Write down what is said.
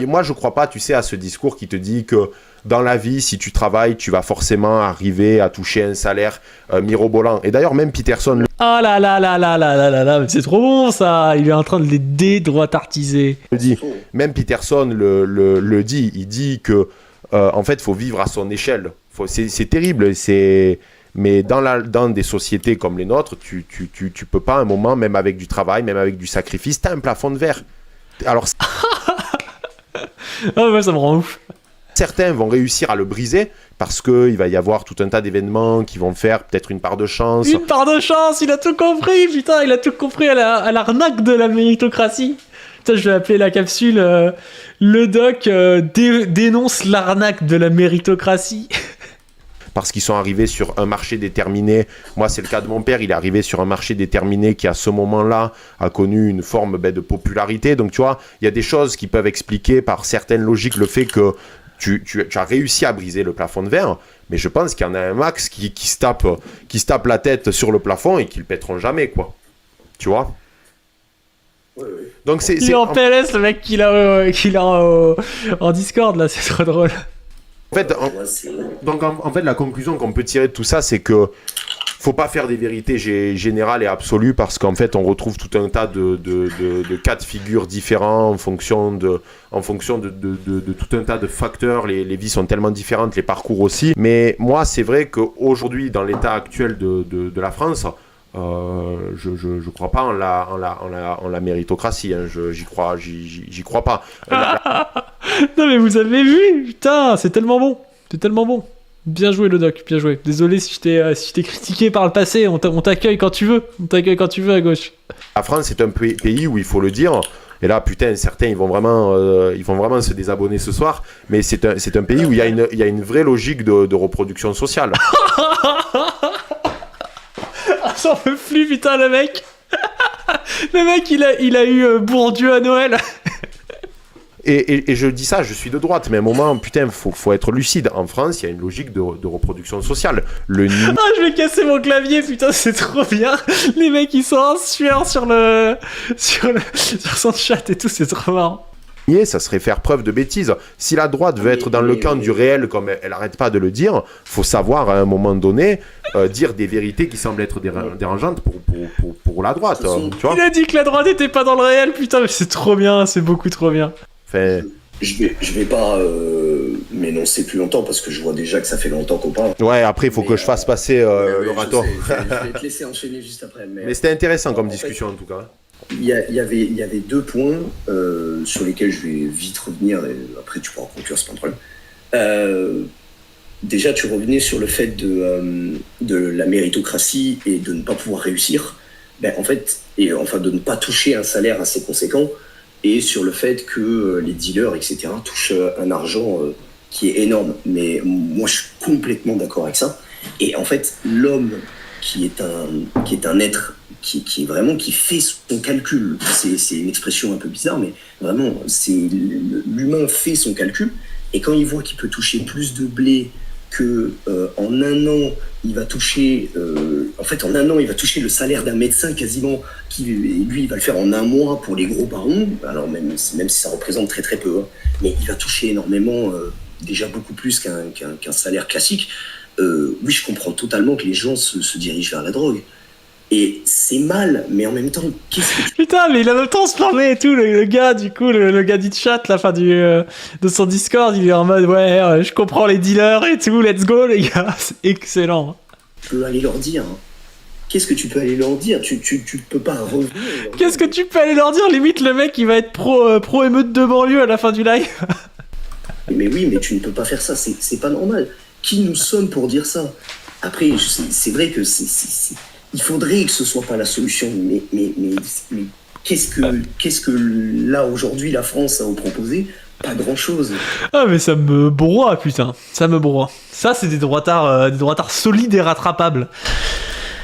Et moi, je crois pas, tu sais, à ce discours qui te dit que dans la vie, si tu travailles, tu vas forcément arriver à toucher un salaire mirobolant. Et d'ailleurs, même Peterson Ah là là là là là là là là, c'est trop bon ça. Il est en train de les dédroitartiser. le dit. Même Peterson le dit. Il dit que, en fait, il faut vivre à son échelle. C'est terrible. Mais dans des sociétés comme les nôtres, tu peux pas, à un moment, même avec du travail, même avec du sacrifice, tu as un plafond de verre. Alors, Ah ouais, ça me rend ouf. certains vont réussir à le briser parce qu'il va y avoir tout un tas d'événements qui vont faire peut-être une part de chance. Une part de chance, il a tout compris, putain, il a tout compris à l'arnaque de la méritocratie. Putain, je vais appeler la capsule le doc dénonce l'arnaque de la méritocratie. Parce qu'ils sont arrivés sur un marché déterminé. Moi, c'est le cas de mon père. Il est arrivé sur un marché déterminé qui, à ce moment-là, a connu une forme de popularité. Donc, tu vois, il y a des choses qui peuvent expliquer par certaines logiques le fait que tu as réussi à briser le plafond de verre. Mais je pense qu'il y en a un max qui se tape la tête sur le plafond et qui le pèteront jamais, quoi. Tu vois? Ouais. Donc, Il est en PLS, le mec qu'il a en Discord, là, c'est trop drôle. En fait, en fait, la conclusion qu'on peut tirer de tout ça, c'est que faut pas faire des vérités générales et absolues parce qu'en fait, on retrouve tout un tas de cas de figure différents en fonction de tout un tas de facteurs. Les vies sont tellement différentes, les parcours aussi. Mais moi, c'est vrai qu'aujourd'hui, dans l'état actuel de la France, je crois pas en la méritocratie. Hein. J'y crois pas. Non mais vous avez vu, putain, c'est tellement bon. C'est tellement bon. Bien joué le doc, bien joué. Désolé si je t'ai critiqué par le passé, on t'accueille quand tu veux. On t'accueille quand tu veux à gauche. La France est un pays où il faut le dire. Et là, putain, certains, ils vont vraiment se désabonner ce soir. Mais c'est un pays où il y a une vraie logique de reproduction sociale. Ah, j'en peux plus, putain, le mec. Le mec, il a eu Bourdieu à Noël. Et je dis ça, je suis de droite, mais à un moment, putain, faut être lucide. En France, il y a une logique de reproduction sociale. Ah, je vais casser mon clavier, putain, c'est trop bien. Les mecs, ils sont en sueur sur son chat et tout, c'est trop marrant. Ça serait faire preuve de bêtise. Si la droite veut être dans le camp du réel, comme elle arrête pas de le dire, faut savoir à un moment donné dire des vérités qui semblent être dérangeantes pour la droite. Tu vois. Il a dit que la droite était pas dans le réel, putain, mais c'est trop bien, c'est beaucoup trop bien. Enfin... Je vais pas m'énoncer plus longtemps parce que je vois déjà que ça fait longtemps qu'on parle. Ouais, après il faut que je fasse passer l'oratoire. Je vais te laisser enchaîner juste après. Mais c'était intéressant comme discussion en tout cas. Il y avait deux points sur lesquels je vais vite revenir. Et après tu pourras conclure, c'est pas un problème. Déjà, tu revenais sur le fait de la méritocratie et de ne pas pouvoir réussir. Ben, en fait, de ne pas toucher un salaire assez conséquent. Et sur le fait que les dealers, etc., touchent un argent qui est énorme. Mais moi, je suis complètement d'accord avec ça. Et en fait, l'homme qui est un être qui fait son calcul, c'est une expression un peu bizarre, mais vraiment, l'humain fait son calcul. Et quand il voit qu'il peut toucher plus de blé que en un an, il va toucher le salaire d'un médecin quasiment, lui il va le faire en un mois pour les gros barons, alors même si ça représente très très peu, hein, mais il va toucher énormément, déjà beaucoup plus qu'un salaire classique. Oui, je comprends totalement que les gens se dirigent vers la drogue. Et c'est mal, mais en même temps, qu'est-ce que... Putain, mais il a le temps de se parler et tout, le gars, du coup, le gars du chat, la fin de son Discord, il est en mode, ouais, je comprends les dealers et tout, let's go, les gars, c'est excellent. Tu peux aller leur dire, hein. Qu'est-ce que tu peux aller leur dire? Tu peux pas revenir. Qu'est-ce que tu peux aller leur dire? Limite, le mec, il va être pro émeute de banlieue à la fin du live. Mais oui, mais tu ne peux pas faire ça, c'est pas normal. Qui nous sommes pour dire ça? Après, c'est vrai que il faudrait que ce soit pas la solution, mais qu'est-ce que là aujourd'hui la France a à proposer? Pas grand chose. Ah mais ça me broie, putain, ça me broie. Ça c'est des droitards solides et rattrapables.